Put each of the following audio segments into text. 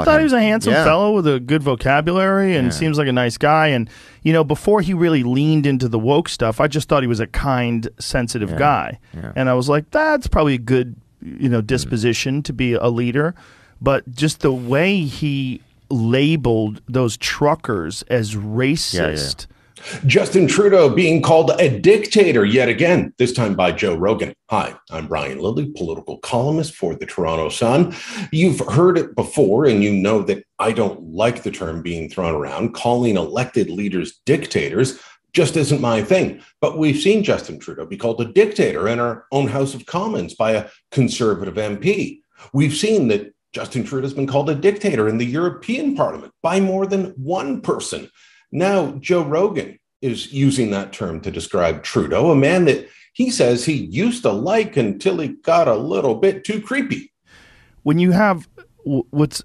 I thought he was a handsome Yeah. fellow with a good vocabulary and Yeah. seems like a nice guy. And, you know, before he really leaned into the woke stuff, I just thought he was a kind, sensitive guy. Yeah. And I was like, that's probably a good, you know, disposition to be a leader. But just the way he labeled those truckers as racist. Justin Trudeau being called a dictator yet again, this time by Joe Rogan. Hi, I'm Brian Lilley, political columnist for the Toronto Sun. You've heard it before, and you know that I don't like the term being thrown around. Calling elected leaders dictators just isn't my thing. But we've seen Justin Trudeau be called a dictator in our own House of Commons by a Conservative MP. We've seen that Justin Trudeau has been called a dictator in the European Parliament by more than one person. Now, Joe Rogan is using that term to describe Trudeau, a man that he says he used to like until he got a little bit too creepy. When you have what's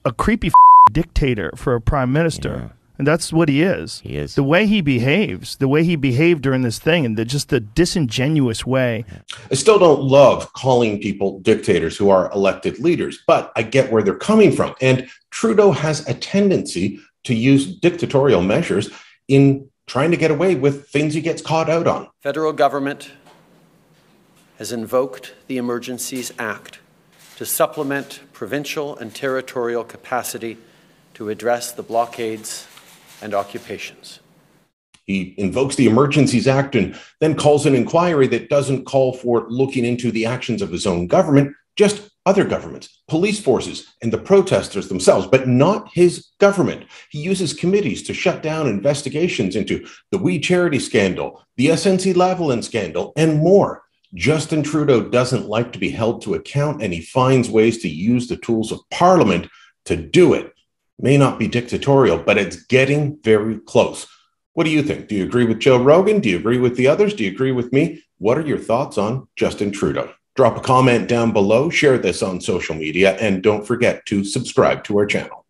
a creepy dictator for a prime minister, and that's what he is. He is. The way he behaves, the way he behaved during this thing, and just the disingenuous way. I still don't love calling people dictators who are elected leaders, but I get where they're coming from. And Trudeau has a tendency to use dictatorial measures in trying to get away with things he gets caught out on. Federal government has invoked the Emergencies Act to supplement provincial and territorial capacity to address the blockades and occupations. He invokes the Emergencies Act and then calls an inquiry that doesn't call for looking into the actions of his own government, just other governments, police forces, and the protesters themselves, but not his government. He uses committees to shut down investigations into the We Charity scandal, the SNC-Lavalin scandal, and more. Justin Trudeau doesn't like to be held to account, and he finds ways to use the tools of Parliament to do it. May not be dictatorial, but it's getting very close. What do you think? Do you agree with Joe Rogan? Do you agree with the others? Do you agree with me? What are your thoughts on Justin Trudeau? Drop a comment down below, share this on social media, and don't forget to subscribe to our channel.